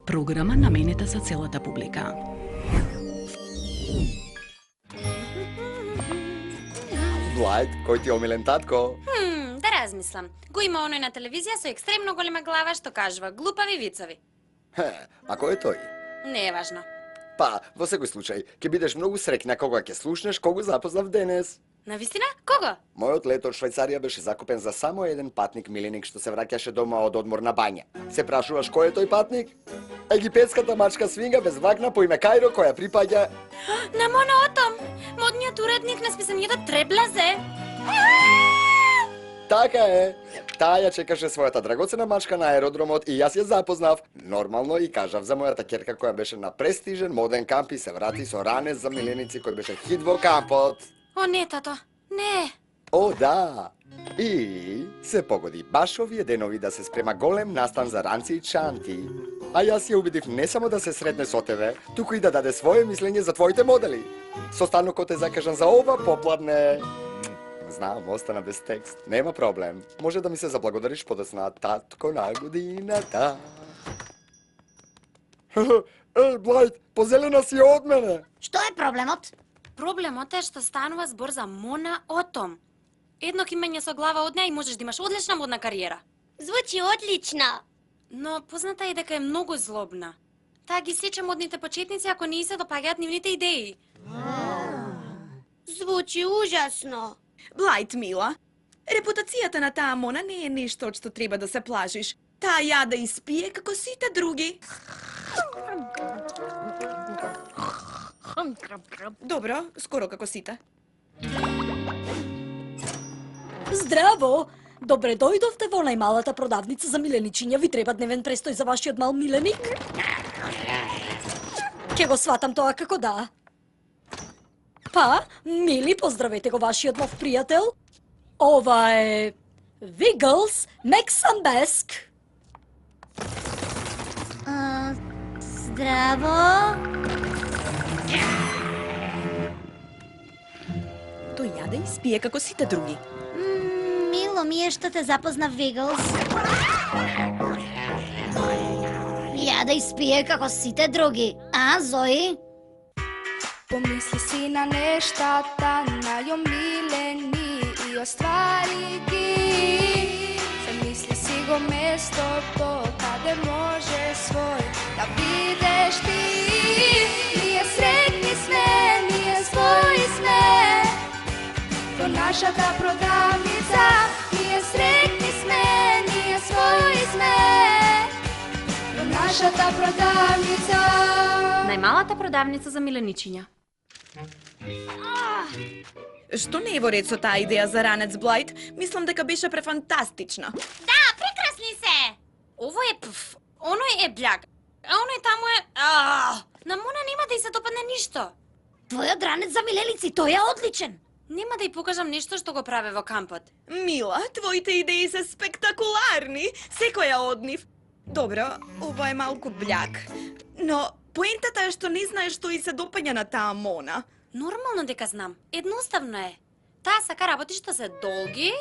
Програма наменета за целата публика. Блајд, кој ти е омилен татко? Да размислам. Го има оној на телевизија со екстремно голема глава што кажува глупави вицови. А кој е тој? Не е важно. Па, во секој случај, ќе бидеш многу среќна кога ќе слушнеш кого запознав денес. Навистина? Кого? Мојот лет од Швајцарија беше закупен за само еден патник миленик што се враќаше дома од одмор на бања. Се прашуваш кој е тој патник? Египетската мачка свинга без вагна по име Кајро која припаѓа На Мона Отом, модниот уредник на списанието Треблазе. Така е. Таа ја чекаше својата драгоцена мачка на аеродромот и јас ја запознав. Нормално и кажав за мојата ќерка која беше на престижен моден камп и се врати со ранец за миленици кој беше хит во кампот. О, не, тато. Не. О, да. И се погоди баш овие денови да се спрема голем настан за ранци и чанти. А јас ја убедив не само да се сретне со тебе, туку и да даде своје мислење за твоите модели. Состанокот е закажан за ова попладне. Знам, остана без текст. Нема проблем. Може да ми се заблагодариш подоцна, татко на годината. Блајд, позелена си од мене. Што е проблемот? Проблемот е што станува збор за Мона Отом. Едно имење со глава од неа и можеш да имаш одлична модна кариера. Звучи одлично. Но позната е дека е многу злобна. Таа ги сече модните почетници ако не ѝ се допаѓаат нивните идеи. Звучи ужасно. Блајд, мила, репутацијата на таа Мона не е нешто од што треба да се плашиш. Таа јада и спие како сите други. Добро, скоро како сите. Здраво! Добре дојдовте во најмалата продавница за миленичиња. Ви треба дневен престој за вашиот мал миленик? Ке го сватам тоа како да. Па, мили, поздравете го вашиот нов пријател. Ова е Wiggles Mexambesque. Здраво. Тој јаде и спие како сите други. Мило ми е што те запознав, Виглс. Ја да испие како сите други. А, Зои? Помисли си на нештата, најомилени и оствари ги. Замисли си го местото, каде може свој да бидеш ти. Ние среќни сме, ние своји сме. Во нашата продавница, ние среќни сме, ние своји сме. Во нашата продавница. Најмалата продавница за миленичиња. Што не е во ред со таа идеја за ранец, Блајд? Мислам дека беше префантастична. Да, прекрасни се. Ово е пф, оној е бљаг, а оној таму е... На Мона нема да ѝ се допадне ништо. Твојот ранец за миленици, тој е одличен. Нема да ѝ покажам нешто што го праве во кампот. Мила, твоите идеи се спектакуларни, секоја од нив. Добро, ова е малку бљак, но поентата е што не знаеш што и се допаѓа на таа Мона. Нормално дека знам. Едноставно е. Таа сака работи што се долги,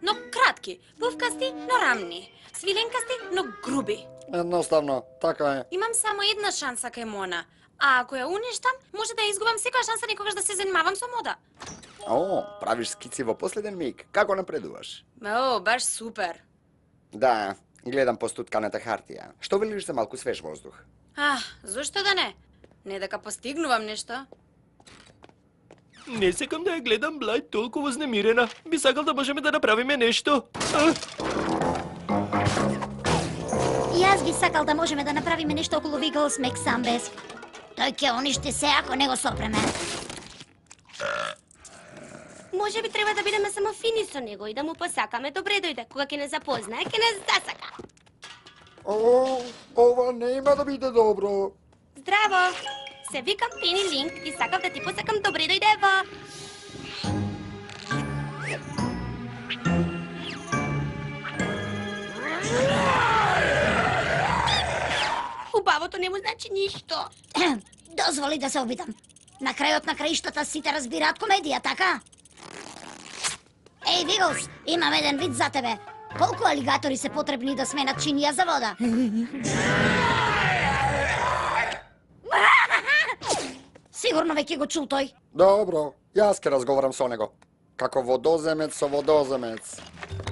но кратки, пувкасти, но рамни, свиленкасти, но груби. Едноставно, така е. Имам само една шанса кај Мона, а ако ја уништам, може да ја изгубам секоја шанса никогаш да се занимавам со мода. О, правиш скици во последен миг. Како напредуваш? О, баш супер. Да, гледам по стутканата хартија. Што велиш за малку свеж воздух? Зошто да не? Не дека постигнувам нешто. Не сакам да ја гледам Блајд толку вознемирена. Би сакал да можеме да направиме нешто. Јас би сакал да можеме да направиме нешто околу Wiggles Mexambesque. Тој ќе уништи се ако не го сопреме. Може би треба да бидеме само фини со него и да му посакаме добре дојде. Кога ќе не запознае, ќе не засака. О, ова нема да биде добро. Здраво! Се викам Пени Линк и сакав да ти посакам добре дојде во... Убавото не му значи ништо. Дозволи да се обидам. На крајот на краиштата сите разбираат комедија, така? Еј, Виглс, имам еден вид за тебе. Колку алигатори се потребни да сменат чинија за вода? Сигурно веќе го чул тој. Добро, јас ке разговарам со него. Како водоземец со водоземец.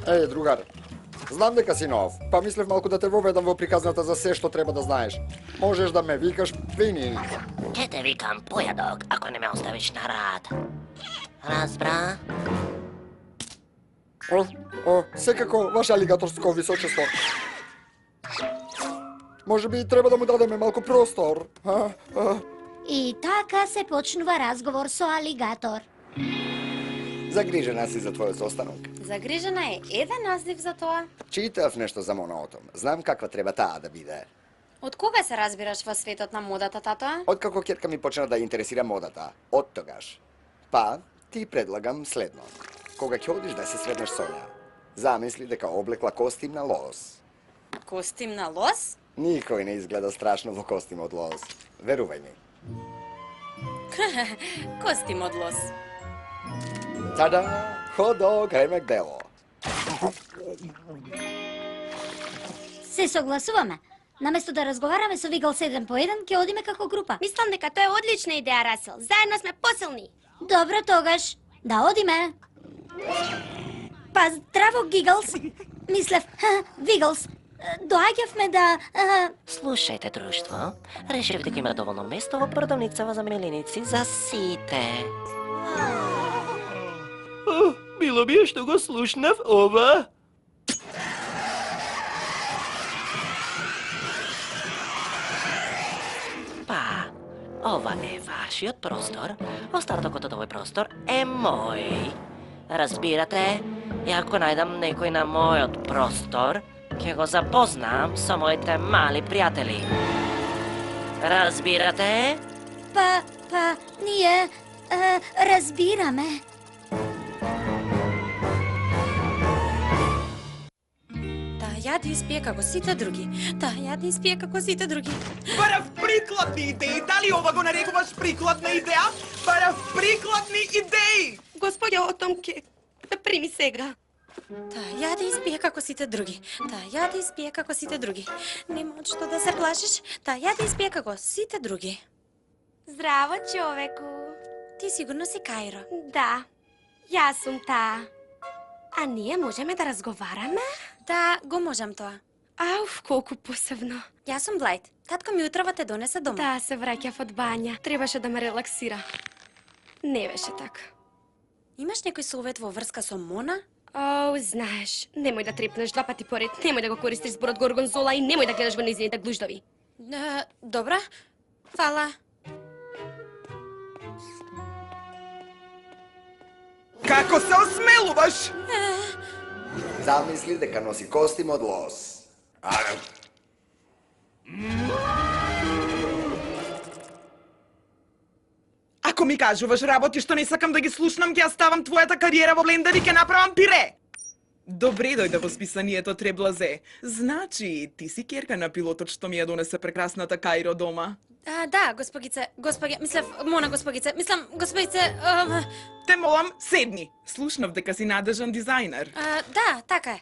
Еј, другар, знам дека си нов, па мислев малку да те воведам во приказната за се што треба да знаеш. Можеш да ме викаш Фини. Ќе те викам појадок, ако не ме оставиш на рад. Разбра? Секако, ваше алигаторско височество. Може би треба да му дадеме малку простор. И така се почнува разговор со алигатор. Загрижена си за твојот состанок. Загрижена е еден наздив за тоа. Читав нешто за моноотом. Знам каква треба таа да биде. Од кога се разбираш во светот на модата, тато? Откако ќерка ми почна да интересира модата, од тогаш. Па, ти предлагам следно. Кога ќе одиш да се сретнеш со неа, замисли дека облекла костим на лос. Костим на лос? Никој не изгледа страшно во костим од лос. Верувај ми. Костим од лос. Тада, ходо, кремек дело. Се согласуваме. Наместо да разговараме со Вигалс еден по еден, ќе одиме како група. Мислам дека тоа е одлична идеја, Расел. Заедно сме посилни. Добро тогаш, да одиме. Па здраво, Гигалс. Мислев, Вигалс, доаѓавме да... Слушајте, друштво, решив дека има доволно место во продавницава за меленици за сите. Било би што го слушнав ова. Па, ова е вашиот простор, остатокот од овој простор е мој. Разбирате? И ако најдам некој на мојот простор, ќе го запознам со моите мали пријатели. Разбирате? Па, ние... разбираме. Ја да испие како сите други. Ја да испие како сите други. Барав прикладни идеи. Дали ова го нарекуваш прикладна идеја? Барав прикладни идеи. Господја Отомке, прими сега. Ја да испие како сите други. Ја да испие како сите други. Нема од што да се плашиш. Ја да испие како сите други. Здраво, човеку. Ти сигурно си Кајро. Да, јас сум таа. А ние можеме да разговараме? Да, го можам тоа. Ауф, колку посебно. Јас сум Блајт. Татко ми утрава те донесе дома. Да, се враќав од бања. Требаше да ме релаксира. Не беше така. Имаш некој совет во врска со Мона? О, знаеш, немој да трепнеш 2 пати поред, немој да го користиш зборот горгонзола и немој да гледаш во нејзините глуждови. Добра, фала. Како се осмелуваш? Замисли дека носи костим од лос. Ако ми кажуваш работи што не сакам да ги слушнам, ќе ја ставам твојата кариера во блендер и ќе направам пире. Добре дојде во списанието Треблазе. Значи, ти си керка на пилотот што ми ја донесе прекрасната Кајро дома. Да, Мона госпогице, господице... Те молам, седни. Слушнав дека си надежан дизајнер. Да, така е.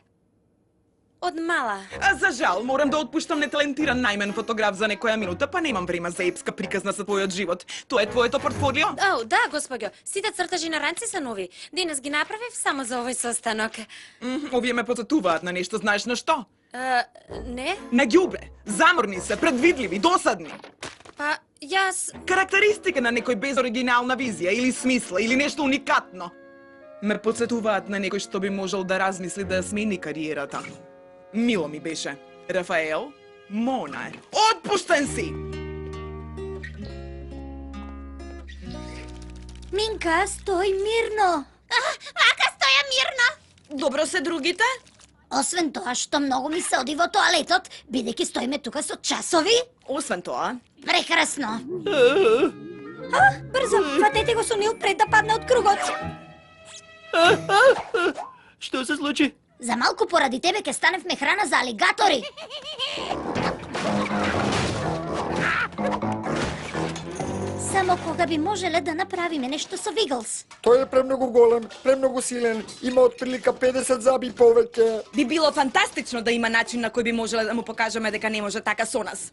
Од мала. За жал, морам да отпуштам неталентиран најмен фотограф за некоја минута, па немам време за епска приказна со твојот живот. Тоа е твоето портфолио? Да, господјо. Сите цртажи на ранци се нови. Денес ги направив само за овој состанок. Овие ме потатуваат на нешто, знаеш на што? Не. На ѓубре. Заморни се, предвидливи, досадни. Па, јас... Карактеристика на некој без оригинална визија или смисла, или нешто уникатно. Ме потсетуваат на некој што би можел да размисли да смени кариерата. Мило ми беше. Рафаел, Мона е. Отпуштен си! Минка, стој мирно. Вака стоја мирно. Добро се другите? Освен тоа што многу ми се оди во тоалетот, бидејќи стоиме тука со часови. Освен тоа... Прекрасно. Брзо, фатете го со Нил пред да падне од кругот. Што се случи? За малку поради тебе ке станевме храна за алигатори. Само кога би можеле да направиме нешто со Вигалс. Тој е премногу голем, премногу силен, има отприлика 50 заби повеќе. Би било фантастично да има начин на кој би можеле да му покажеме дека не може така со нас.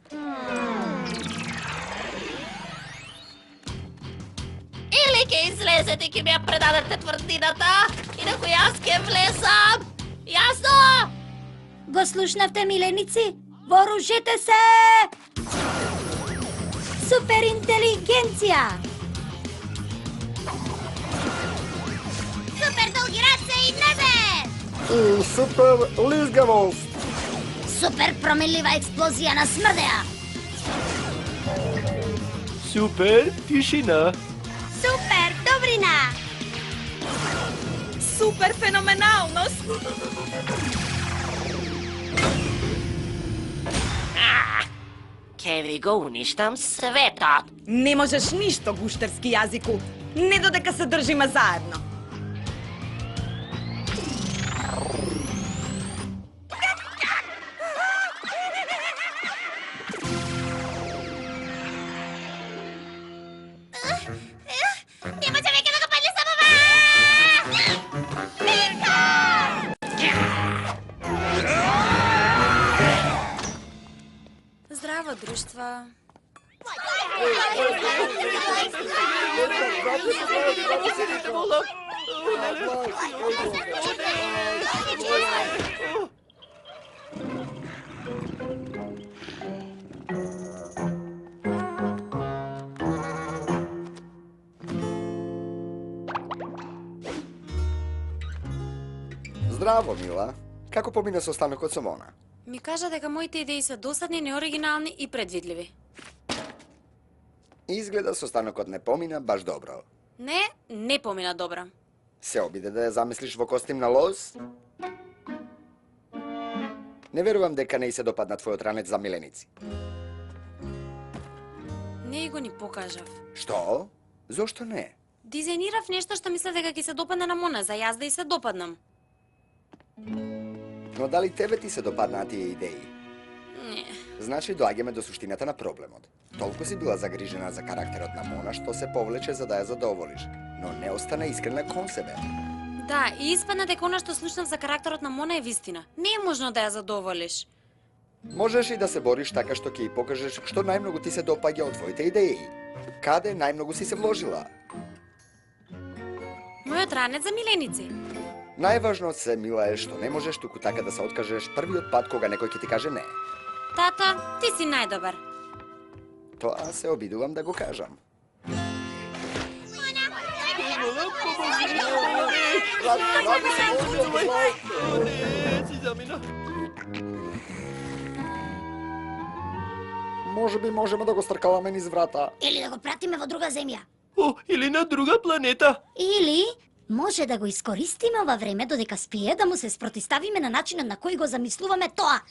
ќе излезете и ќе ми ја предадете тврдината, инаку јас ќе влезам. Јасно? Го слушнавте, миленици? Вооружете се! Суперинтелигенција! Супер долги раце и небе! И супер лизгавост! Супер променлива експлозија на смрдеа! Супер тишина. Супер добрина! Супер феноменалност! Ќе ви го уништам светот. Не можеш ништо, гуштерски јазику. Не додека се држиме заедно. Не може веќе да го пали само Мирка! Здраво, друштва. Здраво, мила. Како помина состанокот со Мона? Ми кажа дека моите идеи се досадни, неоригинални и предвидливи. Изгледа состанокот не помина баш добро. Не помина добро. Се обиде да ја замислиш во костим на лоз? Не верувам дека не и се допадна твојот ранец за миленици. Не го ни покажав. Што? Зошто не? Дизајнирав нешто што мислев дека ќе се допадне на Мона, за јас да и се допаднам. Но дали тебе ти се допаднаа тие идеи? Не. Значи доаѓаме до суштината на проблемот. Толку си била загрижена за карактерот на Мона што се повлече за да ја задоволиш, но не остана искрена кон себе. Да, и испадна дека она што слушнав за карактерот на Мона е вистина. Не е можно да ја задоволиш. Можеш и да се бориш така што ќе ја покажеш што најмногу ти се допаѓа од твоите идеи. Каде најмногу си се вложила? Мојот ранец за миленици. Најважно од се, мила, е што не можеш туку така да се откажеш првиот пат кога некој ќе ти каже не. Тата, ти си најдобар. Тоа се обидувам да го кажам. Може би можеме да го стркаламе низ врата. Или да го пратиме во друга земја. О, или на друга планета. Или може да го искористиме ова време додека спие да му се спротиставиме на начинот на кој го замислуваме тоа.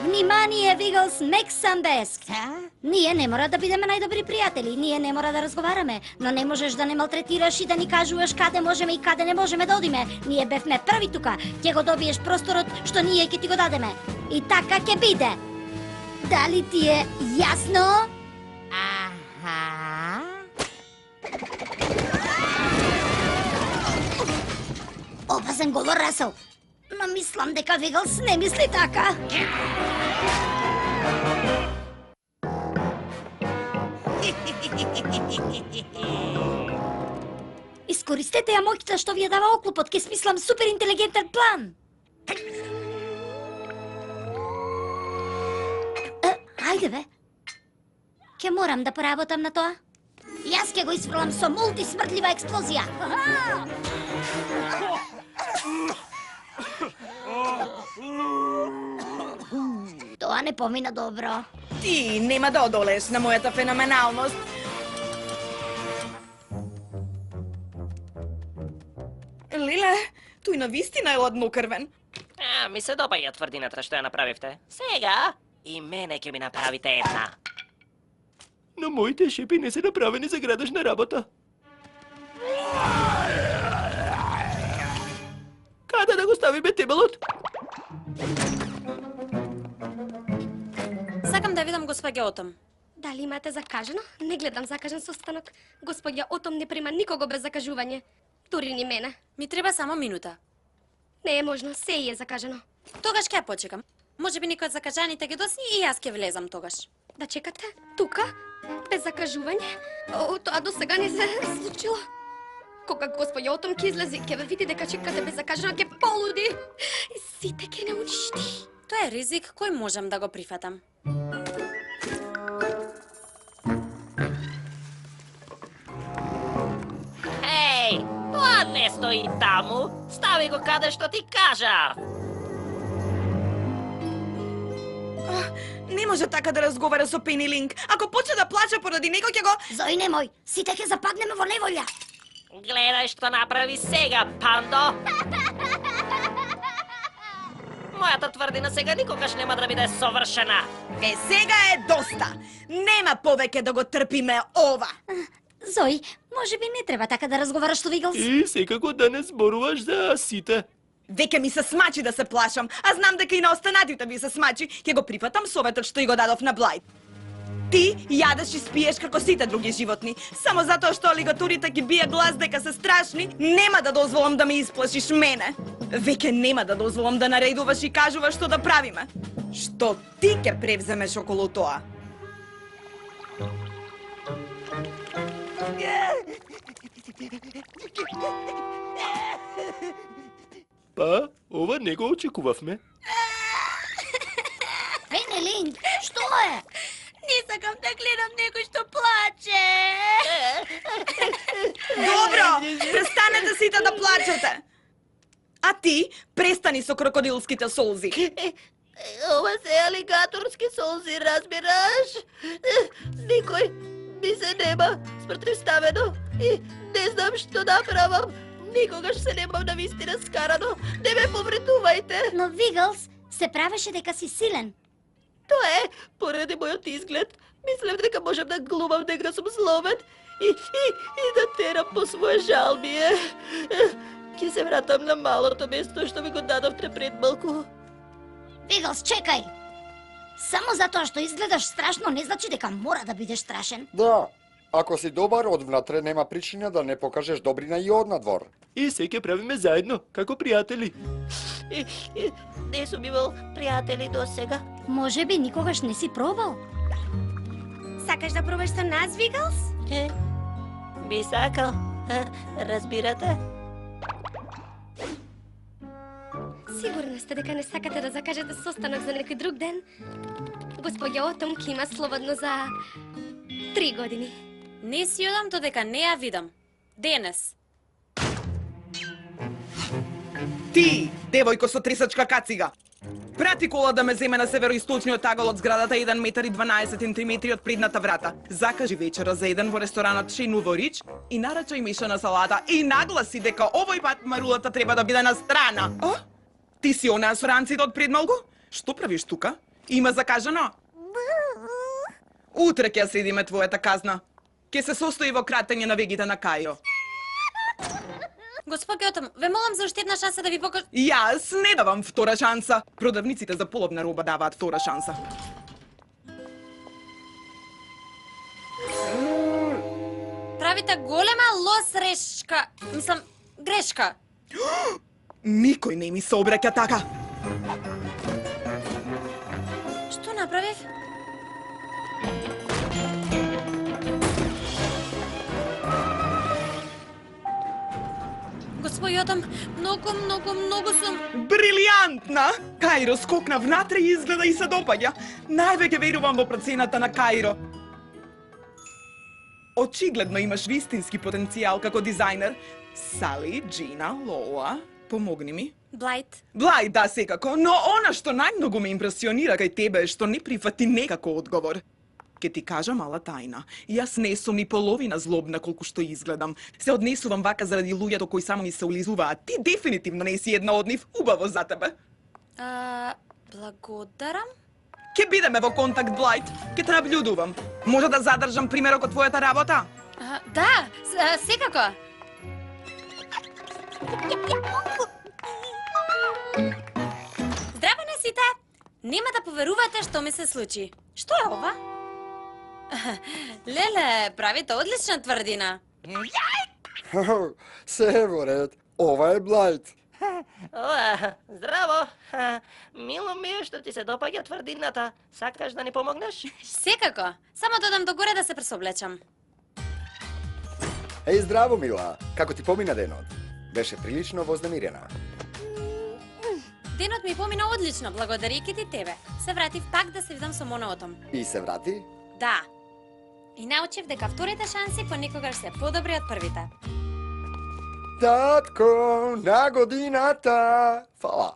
Внимание, Виглс Мексамбеск! Ние не мора да бидеме најдобри пријатели, ние не мора да разговараме, но не можеш да не малтретираш и да ни кажуваш каде можеме и каде не можеме да одиме. Ние бевме први тука, ќе го добиеш просторот што ние ќе ти го дадеме. И така ќе биде. Дали ти е јасно? Аха. Опасен говор, Расел. Но мислам дека Виглс не мисли така. Искористете ја моќта што ви ја дава оклопот, ке смислам супер интелигентен план. Ајде бе. Ке морам да поработам на тоа. Јас ке го изфрлам со мултисмртлива експлозија. Тоа не помина добро. Ти нема да одолеш на мојата феноменалност. Лиле, тој на вистина е ладнокрвен. Ми се допаѓа тврдината што ја направивте. Сега и мене ќе ми направите една. Но моите шипи не се направени за градежна работа. Каде да го ставиме тебелот? Сакам да видам го спагеотам. Дали имате закажано? Не гледам закажан состанок. Господја Отом не прима никого без закажување. Дури ни мене. Ми треба само минута. Не е можно, се е закажано. Тогаш ќе ја почекам. Може би некој од закажаните ги досни и јас ќе влезам тогаш. Да чекате? Тука? Без закажување? Тоа до сега не се случило. Кога господја Отом ќе излези, ќе ве види дека чекате без закажано, ќе полуди. Сите ќе не уништи. Тоа е ризик кој можам да го прифатам. Еј, тоа не стои таму. Стави го каде што ти кажав. Не може така да разговара со Пени Линк. Ако почне да плаче поради него, ќе го... Зои, немој, сите ќе западнеме во неволја. Гледај што направи сега, пандо. Мојата тврдина сега никогаш нема да биде совршена. Сега е доста. Нема повеќе да го трпиме ова. Зои, може би не треба така да разговараш со Виглс. И секако да не зборуваш за сите. Веќе ми се смачи да се плашам, а знам дека и на останатите ви се смачи. Ќе го прифатам советот што и го дадов на Блайт. Ти јадеш и спиеш како сите други животни. Само затоа што алигатурите ги бие глас дека се страшни, нема да дозволам да ме исплашиш мене. Веќе нема да дозволам да наредуваш и кажуваш што да правиме. Што ти ќе превземеш околу тоа? Па, ова не го очекувавме. Пени Линк, што е? Не сакам да гледам некој што плаче. Добро, престанете сите да плачете. А ти, престани со крокодилските солзи. Ова се алигаторски солзи, разбираш? Никој ми се нема спротивставено и не знам што направам. Никогаш се немам на вистина скарано. Не ме повредувајте. Но Виглс се правеше дека си силен. Тоа е, поради мојот изглед. Мислев дека можам да глумам дека сум злобен и да терам по своје жалбие. Ќе се вратам на малото место што ми го дадовте пред малку. Виглс, чекај! Само затоа што изгледаш страшно не значи дека мора да бидеш страшен. Да, ако си добар одвнатре, нема причина да не покажеш добрина и однадвор. И се ќе правиме заедно, како пријатели. Не сум имал пријатели до сега. Може би никогаш не си пробал. Сакаш да пробаш со нас, Виглс? Би сакал. Разбирате? Сигурна сте дека не сакате да закажете состанок за некој друг ден? Господја Отом ќе има слободно за 3 години. Не си одам додека не ја видам. Денес. Ти, девојко со трисачка кацига. Прати кола да ме земе на североисточниот агол од зградата 1 метар и 12 сантиметри од предната врата. Закажи вечера за еден во ресторанот Шену во Рич и нарачај мешана салата и нагласи дека овој пат марулата треба да биде на страна. О? Ти си онаа со ранците од предмалку? Што правиш тука? Има закажано? Утре ќе следиме твојата казна. Ќе се состои во кратење на вегите на Кајро. Господи Отом, ве молам за уште една шанса да ви покажам. Јас не давам втора шанса. Продавниците за половна роба даваат втора шанса. Правите голема лосрешка, мислам, грешка. Никој не ми се обраќа така. Што направив? Господи Отом, многу сум... Брилијантна! Кајро скокна внатре и изгледа и се допаѓа. Највеќе верувам во процената на Кајро. Очигледно имаш вистински потенцијал како дизајнер. Сали, Джина, Лоа, помогни ми. Блайт. Блајт, да, секако, но она што најмногу ме импресионира кај тебе е што не прифати некако одговор. Ке ти кажам мала тајна. Јас не сум ни половина злобна колку што изгледам. Се однесувам вака заради луѓето кои само ми се улизуваат. Ти дефинитивно не си една од нив. Убаво за тебе. Благодарам. Ке бидеме во контакт, Блајт. Ке те наблюдувам. Може да задржам примерок од твојата работа? Да, секако. Здраве на сите! Нема да поверувате што ми се случи. Што е ова? Леле, правите одлична тврдина. Се е во ред. Ова е Блајд. Здраво! Мило ми е што ти се допаѓа тврдината. Сакаш да ни помогнеш? Секако. Само додам до горе да се пресоблечам. Еј, здраво, мила. Како ти помина денот? Беше прилично вознемирена. Денот ми помина одлично, благодарејќи ти тебе. Се вратив пак да се видам со Моноотом. И се врати? Да. И научив дека вторите шанси понекогаш се подобри од првите. Татко, на годината! Фала.